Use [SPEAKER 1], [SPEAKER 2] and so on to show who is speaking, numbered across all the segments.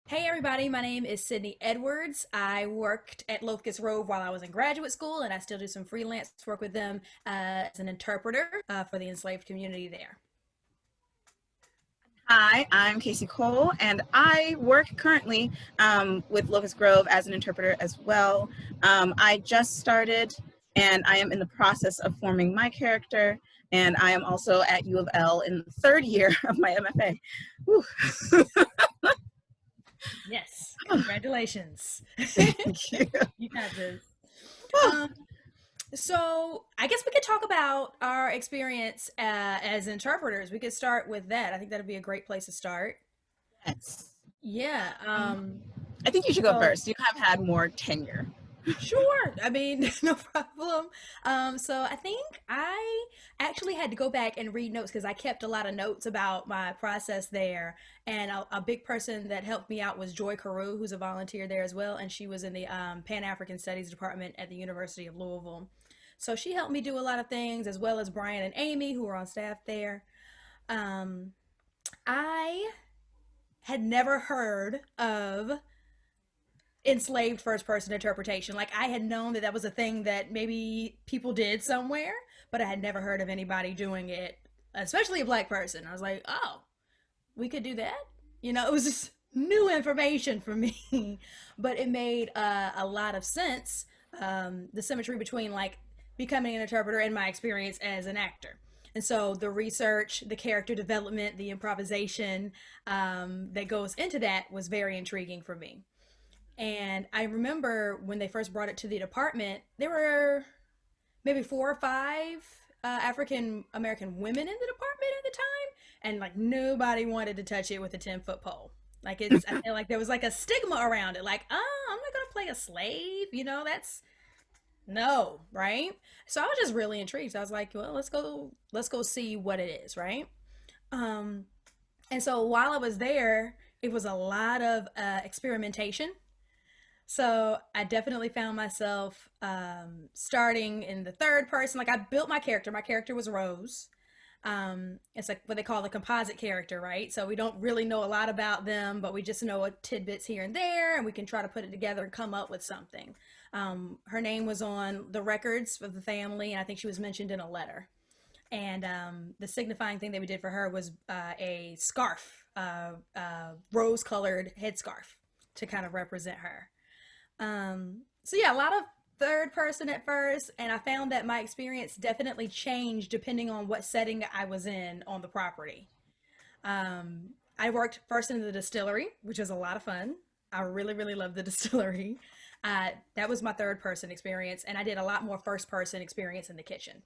[SPEAKER 1] Hey everybody, my name is Sidney Edwards. I worked at Locust Grove while I was in graduate school, and I still do some freelance work with them as an interpreter for the enslaved community there.
[SPEAKER 2] Hi, I'm Caisey Cole, and I work currently with Locust Grove as an interpreter as well. I just started, and I am in the process of forming my character, and I am also at U of L in the third year of my MFA. Whew.
[SPEAKER 1] Yes, congratulations.
[SPEAKER 2] Thank you.
[SPEAKER 1] You got this. Um, so I guess we could talk about our experience as interpreters. We could start with that. I think that'd be a great place to start.
[SPEAKER 2] Yes.
[SPEAKER 1] Yeah.
[SPEAKER 2] Um, I think you should go
[SPEAKER 1] So
[SPEAKER 2] first. You have had more tenure.
[SPEAKER 1] Sure. I mean, no problem. So I think I actually had to go back and read notes because I kept a lot of notes about my process there. And a big person that helped me out was Joy Carew, who's a volunteer there as well, and she was in the Pan African Studies department at the University of Louisville. So she helped me do a lot of things, as well as Brian and Amy, who were on staff there. Um, I had never heard of enslaved first person interpretation. Like I had known that that was a thing that maybe people did somewhere, but I had never heard of anybody doing it, especially a black person. I was like, oh, we could do that. It was just new information for me, but it made a lot of sense. The symmetry between like becoming an interpreter and my experience as an actor. And so the research, the character development, the improvisation that goes into that was very intriguing for me. And I remember when they first brought it to the department, there were maybe four or five African American women in the department at the time, and like nobody wanted to touch it with a 10-foot pole. Like I feel like there was like a stigma around it. Like, oh, I'm not gonna play a slave. That's no, right? So I was just really intrigued. So I was like, well, let's go see what it is, right? Um, and so while I was there, it was a lot of experimentation, so I definitely found myself starting in the third person. Like I built my character. My character was Rose. It's like what they call the composite character, right? So we don't really know a lot about them, but we just know tidbits here and there, and we can try to put it together and come up with something. Her name was on the records of the family, and I think she was mentioned in a letter. And the signifying thing that we did for her was a scarf, rose-colored headscarf, to kind of represent her. So yeah, a lot of third person at first, and I found that my experience definitely changed depending on what setting I was in on the property. I worked first in the distillery, which was a lot of fun. I really, really loved the distillery. That was my third person experience, and I did a lot more first person experience in the kitchen.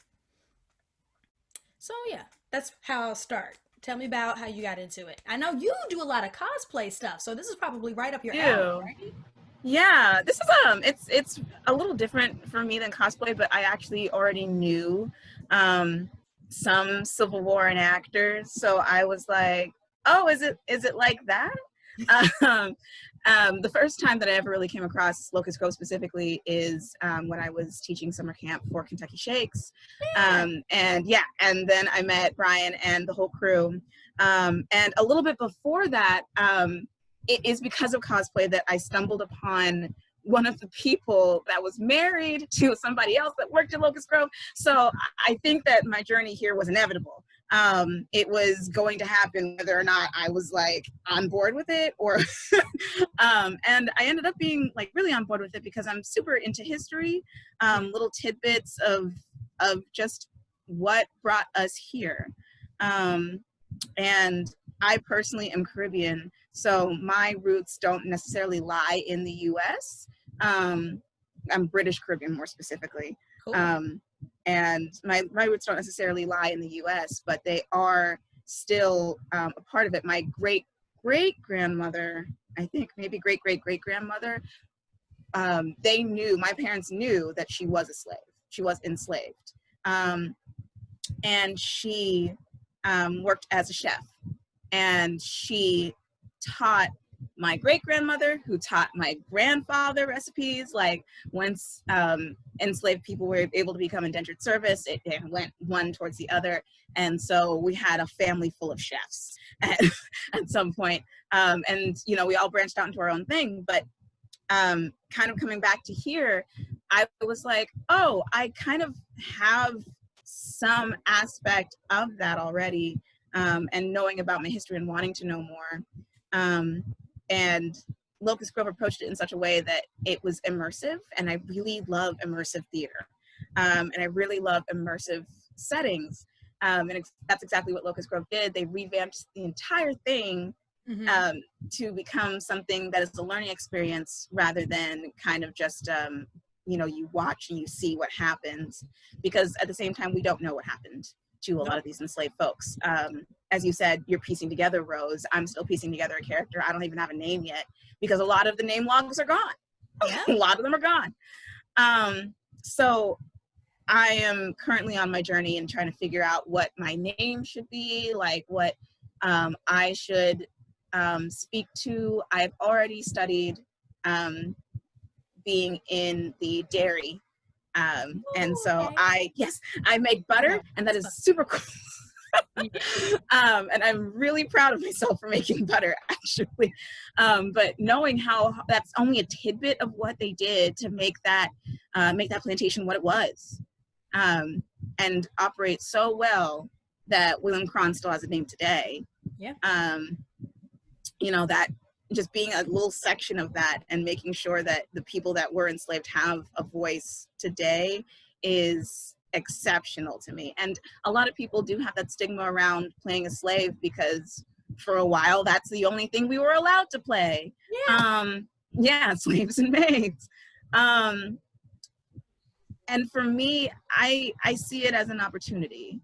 [SPEAKER 1] So yeah, that's how I'll start. Tell me about how you got into it. I know you do a lot of cosplay stuff, so this is probably right up your alley,
[SPEAKER 2] Do.
[SPEAKER 1] right?
[SPEAKER 2] Yeah, this is it's a little different for me than cosplay, but I actually already knew um some Civil War enactors, so I was like, oh, is it like that? Um, the first time that I ever really came across Locust Grove specifically is when I was teaching summer camp for Kentucky Shakes,
[SPEAKER 1] Yeah.
[SPEAKER 2] and yeah, and then I met Brian and the whole crew, and a little bit before that. It is because of cosplay that I stumbled upon one of the people that was married to somebody else that worked at Locust Grove. So I think that my journey here was inevitable. It was going to happen whether or not I was like on board with it or and I ended up being like really on board with it because I'm super into history, little tidbits of just what brought us here. Um, and I personally am Caribbean, so my roots don't necessarily lie in the US. Um, I'm British Caribbean more specifically.
[SPEAKER 1] Cool.
[SPEAKER 2] Um, and my roots don't necessarily lie in the US, but they are still a part of it. My great grandmother, I think maybe great grandmother, my parents knew that she was a slave. She was enslaved. And she worked as a chef, and she taught my great grandmother, who taught my grandfather recipes. Like once enslaved people were able to become indentured service, it went one towards the other. And so we had a family full of chefs at some point. And, you know, we all branched out into our own thing. But kind of coming back to here, I was like, oh, I kind of have some aspect of that already, and knowing about my history and wanting to know more. And Locust Grove approached it in such a way that it was immersive, and I really love immersive theater. And I really love immersive settings. And that's exactly what Locust Grove did. They revamped the entire thing to become something that is a learning experience rather than kind of just, you know, you watch and you see what happens, because at the same time, we don't know what happened to a lot of these enslaved folks. As you said, you're piecing together Rose. I'm still piecing together a character. I don't even have a name yet because a lot of the name logs are gone. Yeah. A lot of them are gone. So I am currently on my journey and trying to figure out what my name should be, like what I should speak to. I've already studied being in the dairy. And so I make butter, and that is super cool. And I'm really proud of myself for making butter, actually. But knowing how that's only a tidbit of what they did to make that plantation what it was, and operate so well that William Cron still has a name today.
[SPEAKER 1] Yeah.
[SPEAKER 2] You know, that just being a little section of that and making sure that the people that were enslaved have a voice today is exceptional to me. And a lot of people do have that stigma around playing a slave because for a while that's the only thing we were allowed to play. Yeah. Slaves and maids. And for me, I see it as an opportunity,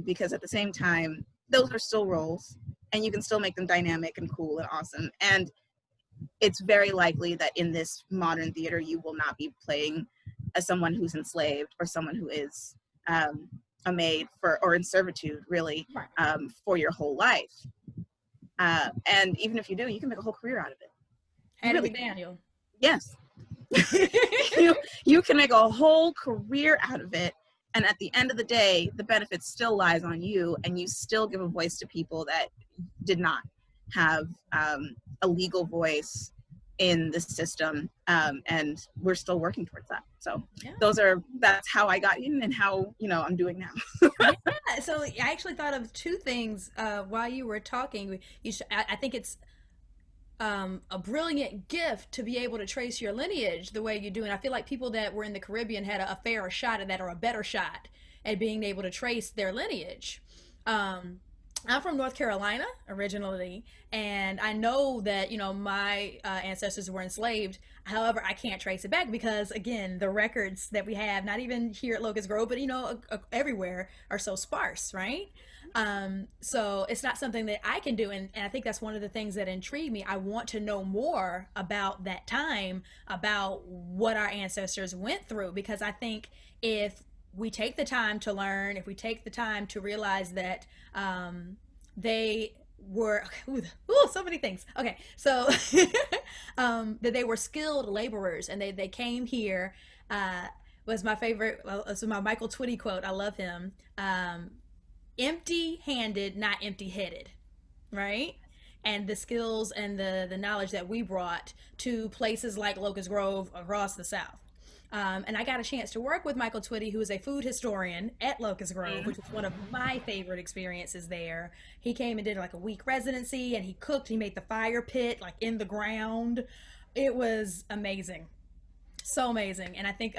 [SPEAKER 2] because at the same time, those are still roles, and you can still make them dynamic and cool and awesome. And it's very likely that in this modern theater, you will not be playing as someone who's enslaved or someone who is a maid or in servitude, really, for your whole life. And even if you do, you can make a whole career out of it.
[SPEAKER 1] Hattie McDaniel.
[SPEAKER 2] Yes. you can make a whole career out of it. And at the end of the day, the benefit still lies on you, and you still give a voice to people that did not have a legal voice in the system, and we're still working towards that. So that's how I got in and how, you know, I'm doing now.
[SPEAKER 1] Yeah, so I actually thought of two things while you were talking. I think it's a brilliant gift to be able to trace your lineage the way you do. And I feel like people that were in the Caribbean had a fairer shot at that, or a better shot at being able to trace their lineage. I'm from North Carolina originally, and I know that, you know, my ancestors were enslaved. However, I can't trace it back because, again, the records that we have, not even here at Locust Grove, but, you know, everywhere, are so sparse, right? So it's not something that I can do, and I think that's one of the things that intrigue me. I want to know more about that time, about what our ancestors went through, because I think if we take the time to learn, if we take the time to realize that they were, so many things. Okay, so that they were skilled laborers, and they came here. Was my favorite, so my Michael Twitty quote, I love him. Empty-handed, not empty-headed, right? And the skills and the knowledge that we brought to places like Locust Grove across the South. And I got a chance to work with Michael Twitty, who is a food historian at Locust Grove, which was one of my favorite experiences there. He came and did like a week residency, and he cooked. He made the fire pit like in the ground. It was amazing. So amazing. And I think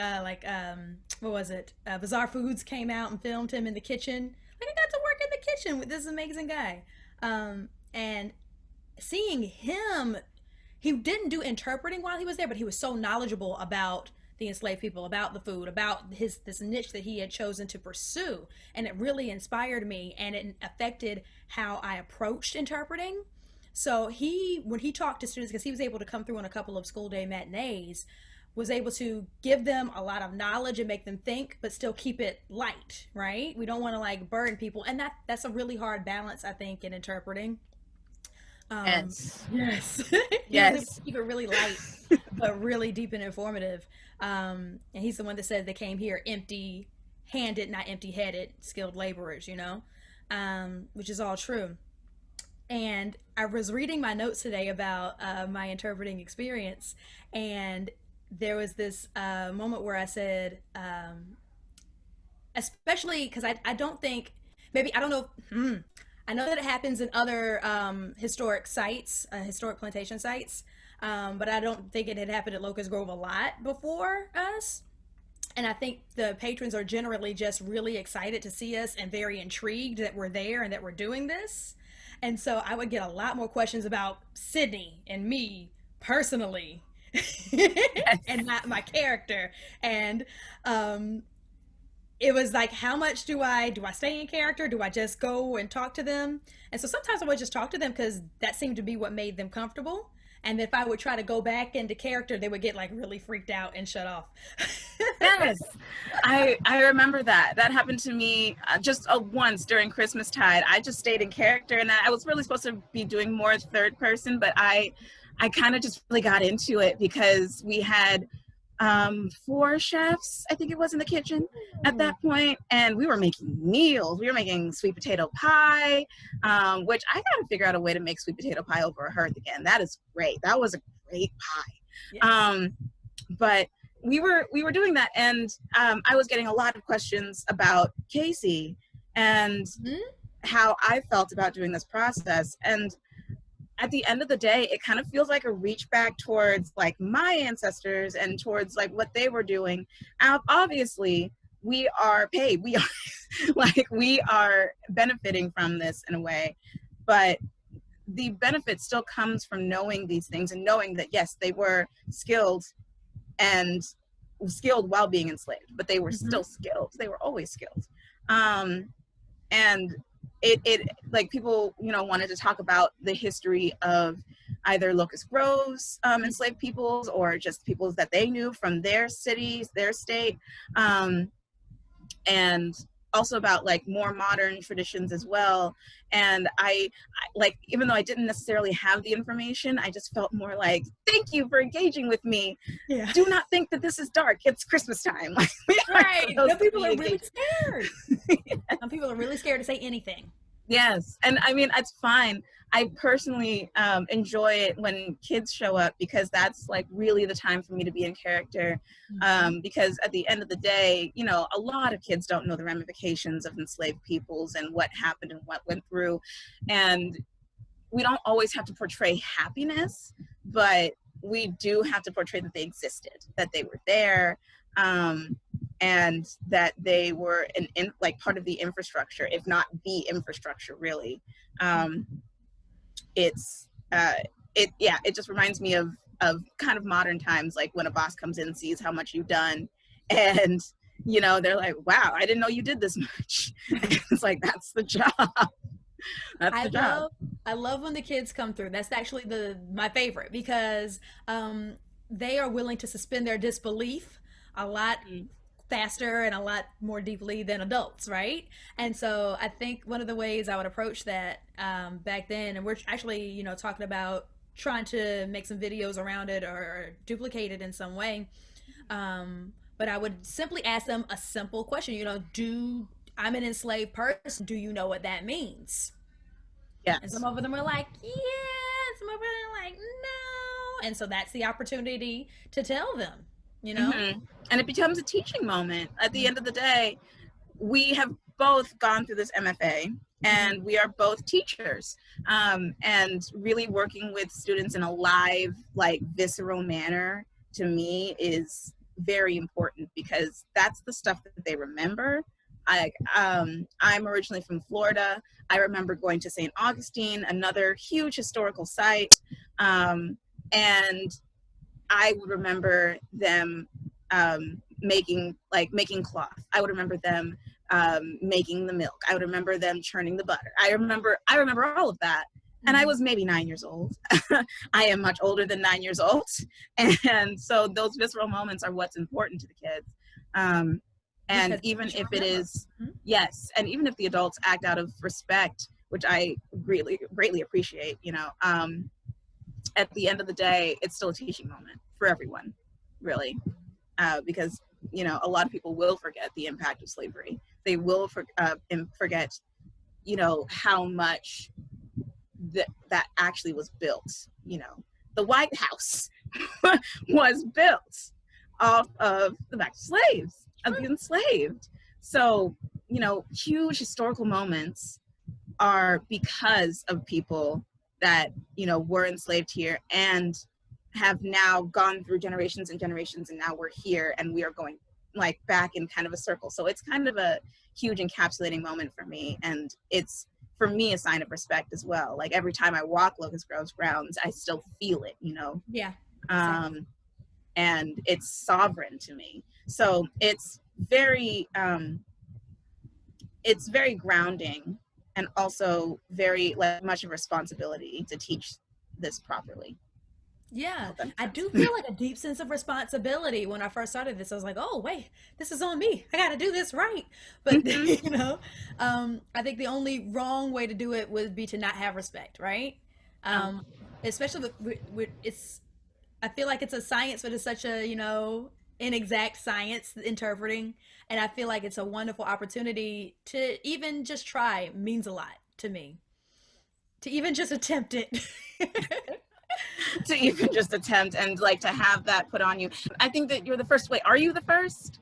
[SPEAKER 1] what was it? Bizarre Foods came out and filmed him in the kitchen. Like, I got to work in the kitchen with this amazing guy. And seeing him, he didn't do interpreting while he was there, but he was so knowledgeable about the enslaved people, about the food, about this niche that he had chosen to pursue. And it really inspired me, and it affected how I approached interpreting. So when he talked to students, because he was able to come through on a couple of school day matinees, was able to give them a lot of knowledge and make them think, but still keep it light, right? We don't want to like burden people. And that's a really hard balance, I think, in interpreting. Um,
[SPEAKER 2] Yes.
[SPEAKER 1] yes, he was able to
[SPEAKER 2] Yes.
[SPEAKER 1] keep it really light, but really deep and informative. And he's the one that said they came here empty-handed, not empty-headed, skilled laborers. Which is all true. And I was reading my notes today about my interpreting experience, and there was this moment where I said, especially because I don't think, maybe, I don't know, I know that it happens in other historic sites, historic plantation sites, but I don't think it had happened at Locust Grove a lot before us. And I think the patrons are generally just really excited to see us and very intrigued that we're there and that we're doing this. And so I would get a lot more questions about Sidney and me personally
[SPEAKER 2] Yes.
[SPEAKER 1] and my character. And it was like, how much do I stay in character? Do I just go and talk to them? And so sometimes I would just talk to them because that seemed to be what made them comfortable. And if I would try to go back into character, they would get like really freaked out and shut off.
[SPEAKER 2] Yes, I remember that. That happened to me just once during Christmastide. I just stayed in character, and I was really supposed to be doing more third person, but I kind of just really got into it because we had four chefs, I think it was, in the kitchen at that point, and we were making meals. We were making sweet potato pie, which I got to figure out a way to make sweet potato pie over a hearth again. That is great. That was a great pie.
[SPEAKER 1] Yes.
[SPEAKER 2] But we were doing that, and I was getting a lot of questions about Caisey and
[SPEAKER 1] Mhm.
[SPEAKER 2] how I felt about doing this process. And at the end of the day, it kind of feels like a reach back towards like my ancestors and towards like what they were doing. Obviously, we are paid. We are like we are benefiting from this in a way, but the benefit still comes from knowing these things and knowing that yes, they were and skilled while being enslaved, but they were
[SPEAKER 1] Mhm.
[SPEAKER 2] still skilled. They were always skilled. And it like people, wanted to talk about the history of either Locust Grove's enslaved peoples or just peoples that they knew from their cities, their state. And also about like more modern traditions as well. And I like, even though I didn't necessarily have the information, I just felt more like, thank you for engaging with me.
[SPEAKER 1] Yeah.
[SPEAKER 2] Do not think that this is dark. It's Christmas time. Like, we are
[SPEAKER 1] Right.
[SPEAKER 2] supposed
[SPEAKER 1] Some
[SPEAKER 2] to
[SPEAKER 1] people
[SPEAKER 2] be
[SPEAKER 1] are really
[SPEAKER 2] engaging.
[SPEAKER 1] scared. Some people are really scared to say anything.
[SPEAKER 2] Yes, and I mean, it's fine. I personally enjoy it when kids show up because that's like really the time for me to be in character.
[SPEAKER 1] Mhm.
[SPEAKER 2] Because at the end of the day, a lot of kids don't know the ramifications of enslaved peoples and what happened and what went through. And we don't always have to portray happiness, but we do have to portray that they existed, that they were there, and that they were like part of the infrastructure, if not the infrastructure, really. Um, it's it just reminds me of kind of modern times, like when a boss comes in and sees how much you've done, and they're like, wow, I didn't know you did this much. It's like, that's the job. That's
[SPEAKER 1] I
[SPEAKER 2] the job.
[SPEAKER 1] love I love when the kids come through. That's actually the my favorite because they are willing to suspend their disbelief a lot faster and a lot more deeply than adults, right? And so I think one of the ways I would approach that back then, and we're actually, talking about trying to make some videos around it or duplicate it in some way. But I would simply ask them a simple question, do I'm an enslaved person. Do you know what that means? And some
[SPEAKER 2] Yes.
[SPEAKER 1] of them are like, yeah. Some of them are like, no. And so that's the opportunity to tell them, you know?
[SPEAKER 2] And it becomes a teaching moment. At the end of the day, we have both gone through this MFA,
[SPEAKER 1] Mm-hmm.
[SPEAKER 2] and we are both teachers, and really working with students in a live, like visceral manner, to me is very important because that's the stuff that they remember. I'm originally from Florida. I remember going to St. Augustine, another huge historical site, and I would remember them making cloth. I would remember them making the milk. I would remember them churning the butter. I remember all of that. And I
[SPEAKER 1] Mm-hmm.
[SPEAKER 2] was maybe 9 years old. I am much older than 9 years old. And so those visceral moments are what's important to the kids. And
[SPEAKER 1] Because
[SPEAKER 2] even
[SPEAKER 1] you
[SPEAKER 2] if it
[SPEAKER 1] remember.
[SPEAKER 2] is,
[SPEAKER 1] Mhm.
[SPEAKER 2] yes, and even if the adults act out of respect, which I greatly appreciate, at the end of the day, it's still a teaching moment for everyone, really, because, a lot of people will forget the impact of slavery. They will forget, how much that actually was built. The White House was built off of the back slaves, of the enslaved. So, huge historical moments are because of people that, were enslaved here and have now gone through generations and generations, and now we're here and we are going like back in kind of a circle. So it's kind of a huge encapsulating moment for me, and it's, for me, a sign of respect as well. Like every time I walk Locust Grove's grounds, I still feel it,
[SPEAKER 1] Yeah.
[SPEAKER 2] And it's sovereign to me. So it's very grounding, and also very much a responsibility to teach this properly.
[SPEAKER 1] Yeah,
[SPEAKER 2] Hope that makes
[SPEAKER 1] I
[SPEAKER 2] sense.
[SPEAKER 1] do feel like a deep sense of responsibility when I first started this. I was like, oh, wait, this is on me. I got to do this right. But,
[SPEAKER 2] Mhm.
[SPEAKER 1] I think the only wrong way to do it would be to not have respect, right?
[SPEAKER 2] Oh,
[SPEAKER 1] Um, Especially it's, I feel like it's a science, but it's such a, inexact science interpreting. And I feel like it's a wonderful opportunity to even just try means a lot to me. To even just attempt it.
[SPEAKER 2] to even just attempt and like to have that put on you. I think that you're the first. Wait, are you the first?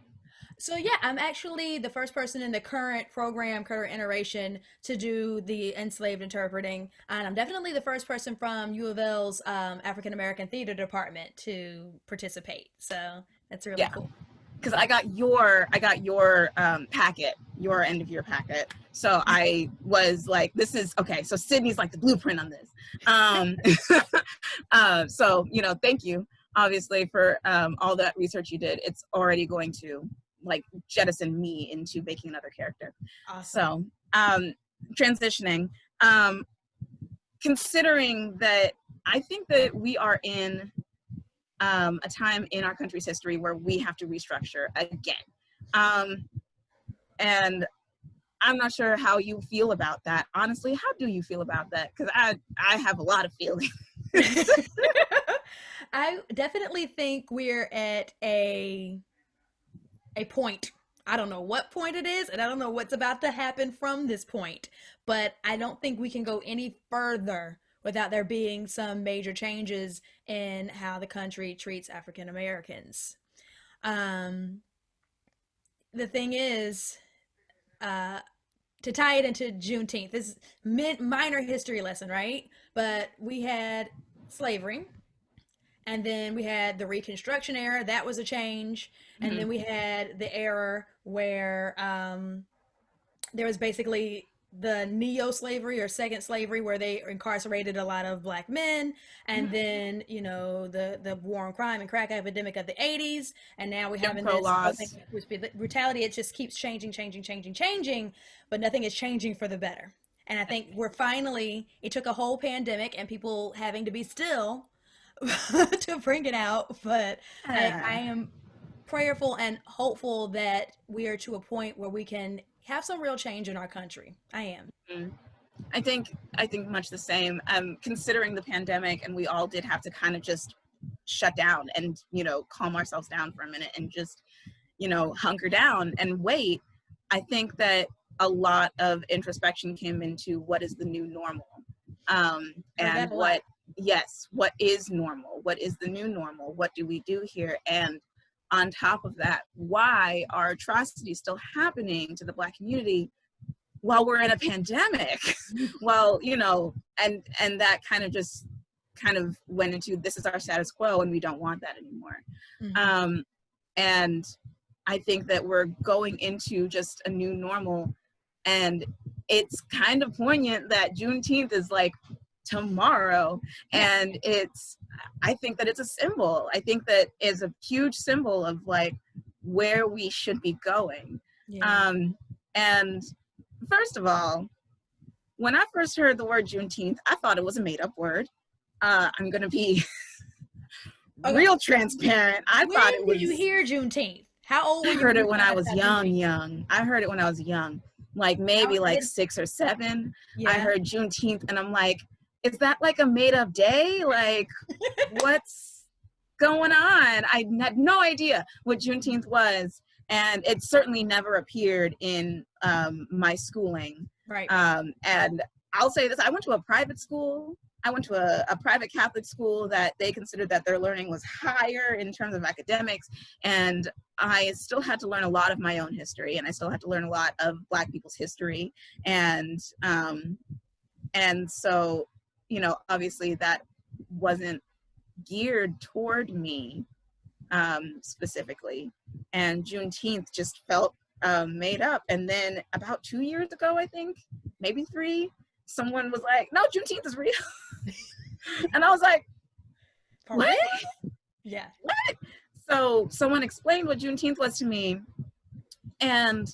[SPEAKER 1] So yeah, I'm actually the first person in the current program, current iteration, to do the enslaved interpreting, and I'm definitely the first person from U of L's African American Theater Department to participate. So that's really
[SPEAKER 2] Yeah,
[SPEAKER 1] cool.
[SPEAKER 2] because I got your packet, your end of year packet. So I was like, this is okay. So Sydney's like the blueprint on this. Um, so thank you, obviously, for all that research you did. It's already going to like jettison me into making another character.
[SPEAKER 1] Awesome.
[SPEAKER 2] So transitioning, considering that I think that we are in a time in our country's history where we have to restructure again. Um, and I'm not sure how you feel about that. Honestly, how do you feel about that? Because I have a lot of feelings.
[SPEAKER 1] I definitely think we're at a point. I don't know what point it is, and I don't know what's about to happen from this point, but I don't think we can go any further without there being some major changes in how the country treats African Americans. Um, the thing is, uh, to tie it into Juneteenth, this is minor history lesson, right? But we had slavery, and then we had the Reconstruction era. That was a change. And
[SPEAKER 2] Mhm.
[SPEAKER 1] then we had the era where there was basically the neo-slavery or second slavery, where they incarcerated a lot of black men. And then the war on crime and crack epidemic of the 80s. And now we're
[SPEAKER 2] Jim
[SPEAKER 1] having
[SPEAKER 2] Crow
[SPEAKER 1] this whole thing
[SPEAKER 2] laws.
[SPEAKER 1] with brutality. It just keeps changing, but nothing is changing for the better. And I think we're finally, it took a whole pandemic and people having to be still to bring it out, but I am prayerful and hopeful that we are to a point where we can have some real change in our country. I am.
[SPEAKER 2] Mm. I think much the same. Considering the pandemic, and we all did have to kind of just shut down and calm ourselves down for a minute and just hunker down and wait. I think that a lot of introspection came into what is the new normal,
[SPEAKER 1] Heard
[SPEAKER 2] and
[SPEAKER 1] that a lot.
[SPEAKER 2] what is normal, what is the new normal, what do we do here, and on top of that, why are atrocities still happening to the Black community while we're in a pandemic? Well, and that kind of went into, this is our status quo and we don't want that anymore.
[SPEAKER 1] Mm-hmm.
[SPEAKER 2] um, and I think that we're going into just a new normal, and it's kind of poignant that Juneteenth is like tomorrow,
[SPEAKER 1] Yeah.
[SPEAKER 2] and I think that it's a symbol. I think that is a huge symbol of like where we should be going.
[SPEAKER 1] Yeah.
[SPEAKER 2] And first of all, when I first heard the word Juneteenth, I thought it was a made-up word. I'm gonna be
[SPEAKER 1] Okay.
[SPEAKER 2] real transparent. I thought it
[SPEAKER 1] When did you
[SPEAKER 2] was.
[SPEAKER 1] hear Juneteenth? How old were
[SPEAKER 2] I
[SPEAKER 1] you when
[SPEAKER 2] heard
[SPEAKER 1] you
[SPEAKER 2] it when I
[SPEAKER 1] found out
[SPEAKER 2] was
[SPEAKER 1] about
[SPEAKER 2] young,
[SPEAKER 1] Juneteenth?
[SPEAKER 2] young. I heard it when I was young. like
[SPEAKER 1] I
[SPEAKER 2] maybe
[SPEAKER 1] was
[SPEAKER 2] like
[SPEAKER 1] thinking,
[SPEAKER 2] 6 or 7. I
[SPEAKER 1] yeah.
[SPEAKER 2] heard Juneteenth and I'm like, is that like a made up day? Like, what's going on? I had no idea what Juneteenth was. And it certainly never appeared in my schooling.
[SPEAKER 1] Right.
[SPEAKER 2] And I'll say this, I went to a private school. I went to a private Catholic school that they considered that their learning was higher in terms of academics. And I still had to learn a lot of my own history, and I still had to learn a lot of Black people's history. And so, you know, obviously that wasn't geared toward me specifically. And Juneteenth just felt made up. And then about 2 years ago, I think, maybe 3, someone was like, no, Juneteenth is real. And I was like,
[SPEAKER 1] For
[SPEAKER 2] what?
[SPEAKER 1] real? Yeah.
[SPEAKER 2] What? So someone explained what Juneteenth was to me. And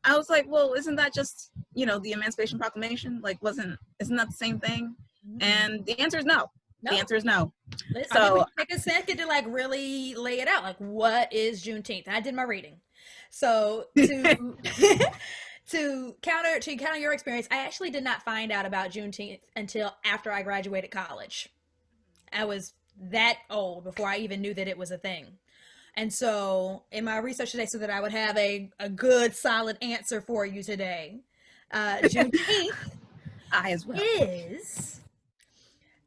[SPEAKER 2] I was like, well, isn't that just, you know, the Emancipation Proclamation? Like, isn't that the same thing?
[SPEAKER 1] Mm.
[SPEAKER 2] And the answer is no.
[SPEAKER 1] No.
[SPEAKER 2] The answer is no.
[SPEAKER 1] I think we should take a second to like really lay it out. Like, what is Juneteenth? I did my reading. So to to counter your experience, I actually did not find out about Juneteenth until after I graduated college. I was that old before I even knew that it was a thing. And so in my research today, so that I would have a good solid answer for you today, Juneteenth
[SPEAKER 2] I as well.
[SPEAKER 1] is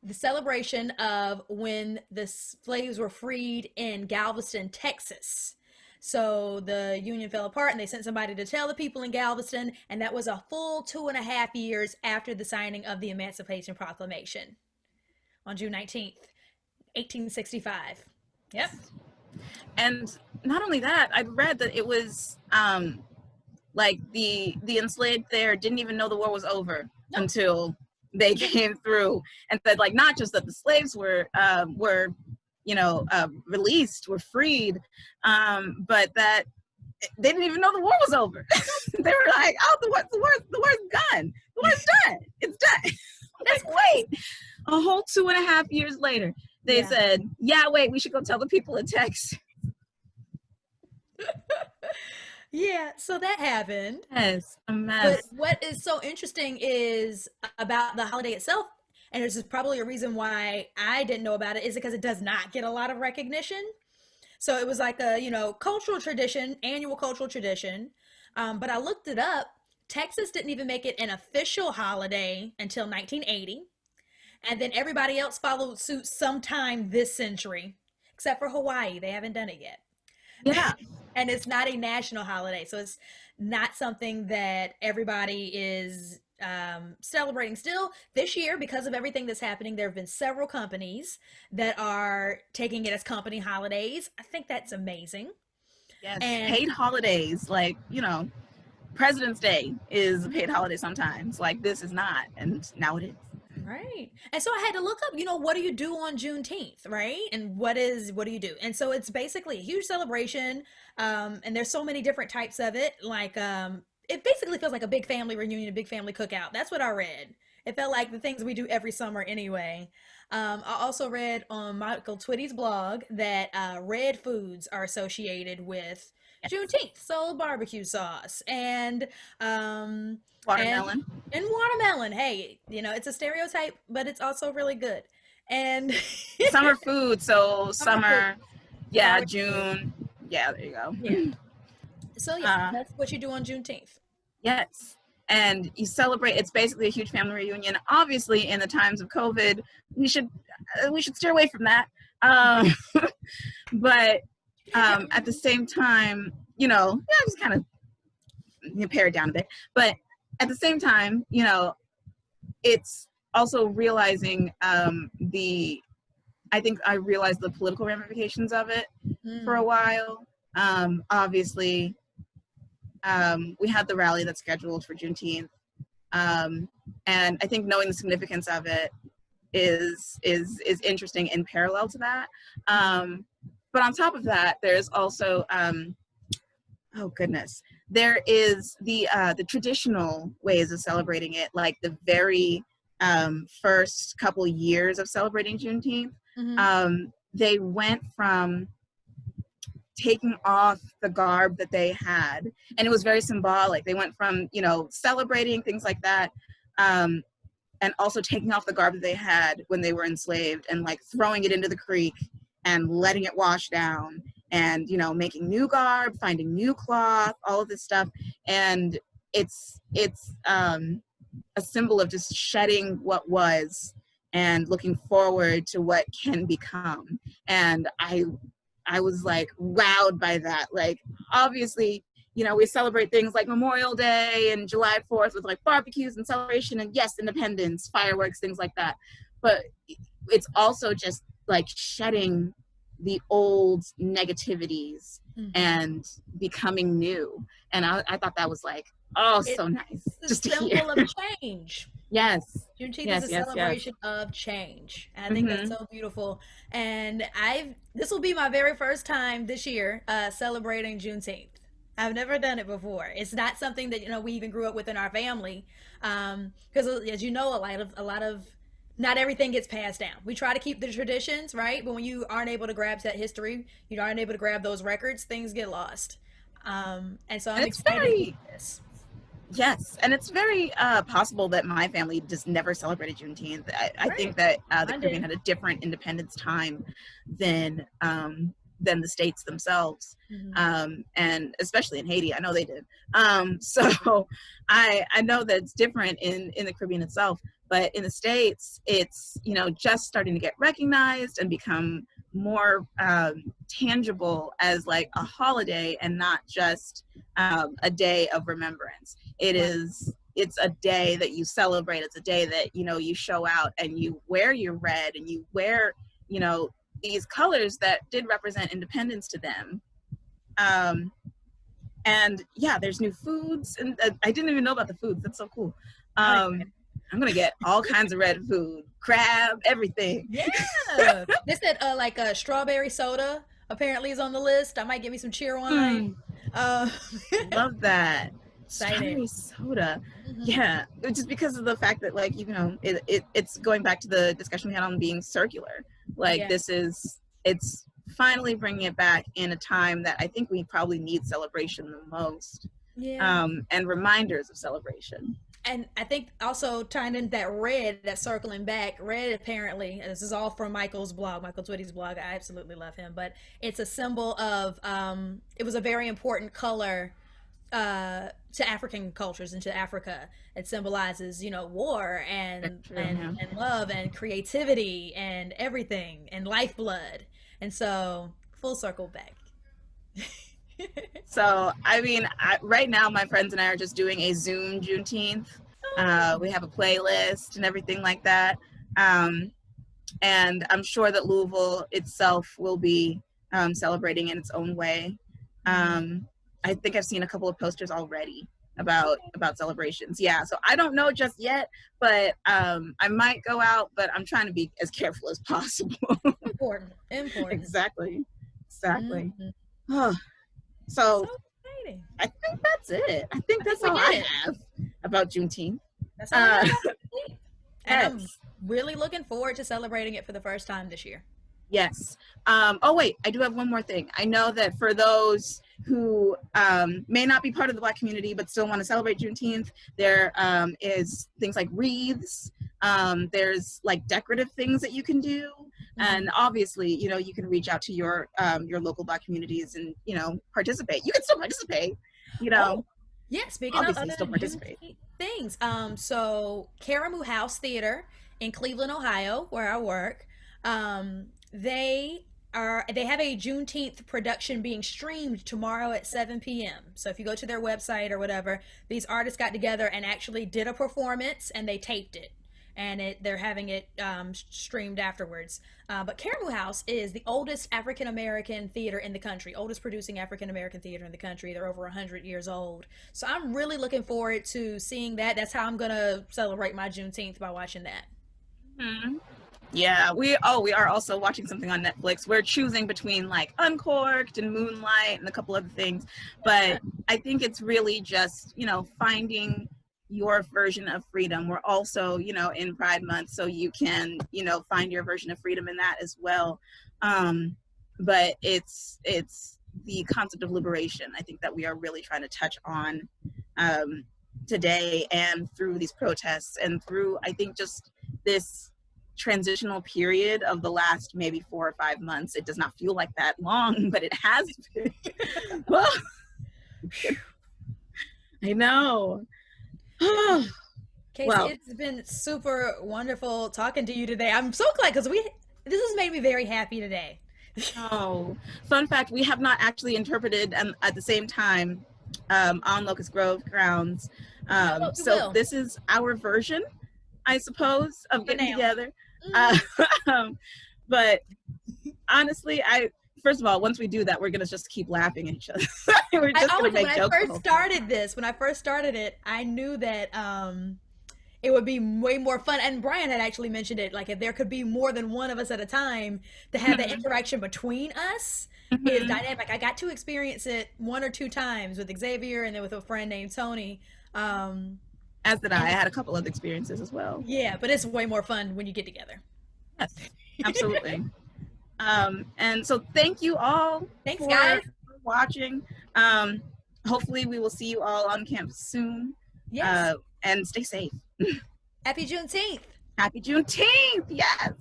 [SPEAKER 1] the celebration of when the slaves were freed in Galveston, Texas. So the Union fell apart and they sent somebody to tell the people in Galveston, and that was a full 2.5 years after the signing of the Emancipation Proclamation on June 19th, 1865. Yep.
[SPEAKER 2] And not only that, I'd read that it was like the enslaved there didn't even know the war was over until they came through and said, like, not just that the slaves were you know, released, were freed, but that they didn't even know the war was over. They were like, oh, the war's done. The war's done. It's done. That's wait. A whole 2.5 years later, they said, yeah, wait, we should go tell the people in Texas.
[SPEAKER 1] Yeah, so that happened.
[SPEAKER 2] Yes, a mess.
[SPEAKER 1] But what is so interesting is about the holiday itself, and this is probably a reason why I didn't know about it, is because it does not get a lot of recognition. So it was like a, you know, cultural tradition, annual cultural tradition. But I looked it up. Texas didn't even make it an official holiday until 1980. And then everybody else followed suit sometime this century, except for Hawaii. They haven't done it yet.
[SPEAKER 2] Yeah.
[SPEAKER 1] And it's not a national holiday. So it's not something that everybody is celebrating. Still, this year, because of everything that's happening, there have been several companies that are taking it as company holidays. I think that's amazing.
[SPEAKER 2] Yes,
[SPEAKER 1] And
[SPEAKER 2] paid holidays, like, you know, President's Day is a paid holiday sometimes. Like, this is not, and now it is.
[SPEAKER 1] right. And so I had to look up, you know, what do you do on Juneteenth, right? And what do you do? And so it's basically a huge celebration. And there's so many different types of it. Like, it basically feels like a big family reunion, a big family cookout. That's what I read. It felt like the things we do every summer anyway. I also read on Michael Twitty's blog that red foods are associated with Juneteenth. So barbecue sauce and
[SPEAKER 2] Watermelon.
[SPEAKER 1] and watermelon. Hey, you know, it's a stereotype, but it's also really good. And
[SPEAKER 2] Summer food, so summer, yeah,
[SPEAKER 1] barbecue.
[SPEAKER 2] June. Yeah, there you go.
[SPEAKER 1] Yeah. So yeah,
[SPEAKER 2] Uh,
[SPEAKER 1] that's what you do on Juneteenth.
[SPEAKER 2] yes. And you celebrate, it's basically a huge family reunion. Obviously, in the times of COVID, we should steer away from that. But at the same time, you know, yeah, just kind of pare it down a bit. But at the same time, you know, it's also realizing I think I realized the political ramifications of it for a while. Obviously, we had the rally that's scheduled for Juneteenth. And I think knowing the significance of it is interesting in parallel to that. But on top of that, there's also, oh goodness, there is the traditional ways of celebrating it, like the very first couple years of celebrating Juneteenth.
[SPEAKER 1] Mm-hmm.
[SPEAKER 2] They went from taking off the garb that they had. And it was very symbolic. They went from, you know, celebrating things like that, and also taking off the garb that they had when they were enslaved and like throwing it into the creek and letting it wash down, and, you know, making new garb, finding new cloth, all of this stuff. And it's a symbol of just shedding what was and looking forward to what can become. And I was like wowed by that. Like, obviously, you know, we celebrate things like Memorial Day and July 4th with like barbecues and celebration and, yes, independence, fireworks, things like that. But it's also just like shedding the old negativities and becoming new. And I thought that was like, oh, so nice.
[SPEAKER 1] Just a symbol of change.
[SPEAKER 2] Yes.
[SPEAKER 1] Juneteenth is a celebration of change. And I think that's so beautiful. And this will be my very first time this year celebrating Juneteenth. I've never done it before. It's not something that, you know, we even grew up with in our family. Because as you know, a lot of not everything gets passed down. We try to keep the traditions, right? But when you aren't able to grab that history, you aren't able to grab those records, things get lost. And so I'm excited for this.
[SPEAKER 2] Yes, and it's very possible that my family just never celebrated Juneteenth. I think that the Caribbean had a different independence time than the states themselves, and especially in Haiti, I know they did. So I know that it's different in the Caribbean itself, but in the States, it's, you know, just starting to get recognized and become more tangible as like a holiday and not just a day of remembrance. It's a day that you celebrate. It's a day that, you know, you show out and you wear your red and you wear, you know, these colors that did represent independence to them. And yeah, there's new foods, and I didn't even know about the foods. That's so cool. I'm gonna get all kinds of red food, crab, everything.
[SPEAKER 1] Yeah. They said like a strawberry soda apparently is on the list. I might give me some cheer wine.
[SPEAKER 2] Love that. Strawberry soda. Yeah, just because of the fact that, like, you know, it's going back to the discussion we had on being circular. Like, it's finally bringing it back in a time that I think we probably need celebration the most. And reminders of celebration.
[SPEAKER 1] And I think also tying in that red, that circling back, red apparently, this is all from Michael's blog, Michael Twitty's blog. I absolutely love him, but it's a symbol of, it was a very important color to African cultures and to Africa. It symbolizes, you know, war and love and creativity and everything and lifeblood. And so full circle back.
[SPEAKER 2] So, I mean, right now my friends and I are just doing a Zoom Juneteenth. We have a playlist and everything like that. And I'm sure that Louisville itself will be celebrating in its own way. I think I've seen a couple of posters already about celebrations. Yeah, so I don't know just yet, but I might go out, but I'm trying to be as careful as possible.
[SPEAKER 1] Important.
[SPEAKER 2] Exactly. Oh. So
[SPEAKER 1] exciting.
[SPEAKER 2] I think that's it. I think that's all I have about Juneteenth.
[SPEAKER 1] That's all I have about Juneteenth. And I'm really looking forward to celebrating it for the first time this year.
[SPEAKER 2] Yes. Oh, wait, I do have one more thing. I know that for those who may not be part of the Black community but still want to celebrate Juneteenth, there is things like wreaths. There's like decorative things that you can do. And obviously, you know, you can reach out to your local Black communities and, you know, participate. You can still participate, you know.
[SPEAKER 1] Yeah, speaking of other things, so Karamu House Theater in Cleveland, Ohio, where I work, they have a Juneteenth production being streamed tomorrow at 7 p.m. So if you go to their website or whatever, these artists got together and actually did a performance and they taped it. And they're having it streamed afterwards. But Karamu House is the oldest African-American theater in the country, oldest producing African-American theater in the country. They're over 100 years old. So I'm really looking forward to seeing that. That's how I'm going to celebrate my Juneteenth, by watching that.
[SPEAKER 2] Yeah, we are also watching something on Netflix. We're choosing between like Uncorked and Moonlight and a couple other things. But I think it's really just, you know, finding your version of freedom. We're also, you know, in Pride Month, so you can, you know, find your version of freedom in that as well. But it's the concept of liberation, I think that we are really trying to touch on today, and through these protests, and through, I think, just this transitional period of the last maybe 4 or 5 months. It does not feel like that long, but it has been. Well, I know.
[SPEAKER 1] Caisey,
[SPEAKER 2] Well,
[SPEAKER 1] it's been super wonderful talking to you today. I'm so glad because this has made me very happy today.
[SPEAKER 2] oh, fun fact, we have not actually interpreted at the same time on Locust Grove grounds.
[SPEAKER 1] Oh, you
[SPEAKER 2] So
[SPEAKER 1] will.
[SPEAKER 2] this is our version, I suppose, of
[SPEAKER 1] For
[SPEAKER 2] getting
[SPEAKER 1] now.
[SPEAKER 2] together. Uh, but honestly, first of all, once we do that, we're gonna just keep laughing at each other. We're
[SPEAKER 1] I
[SPEAKER 2] just gonna
[SPEAKER 1] always, when
[SPEAKER 2] make
[SPEAKER 1] I
[SPEAKER 2] jokes the
[SPEAKER 1] first
[SPEAKER 2] whole time.
[SPEAKER 1] started this, when I first started it, I knew that it would be way more fun. And Brian had actually mentioned it, like if there could be more than one of us at a time, to have the
[SPEAKER 2] Mhm,
[SPEAKER 1] interaction between us is
[SPEAKER 2] mhm.
[SPEAKER 1] dynamic. I got to experience it 1 or 2 times with Xavier and then with a friend named Tony. Um,
[SPEAKER 2] As did I.
[SPEAKER 1] and
[SPEAKER 2] I had a couple of experiences as well.
[SPEAKER 1] yeah, but it's way more fun when you get together.
[SPEAKER 2] Yes, absolutely. And so thank you all
[SPEAKER 1] Thanks,
[SPEAKER 2] for
[SPEAKER 1] guys.
[SPEAKER 2] watching. Um, Hopefully we will see you all on campus soon.
[SPEAKER 1] Yes.
[SPEAKER 2] And stay safe.
[SPEAKER 1] Happy Juneteenth.
[SPEAKER 2] Happy Juneteenth! Yes!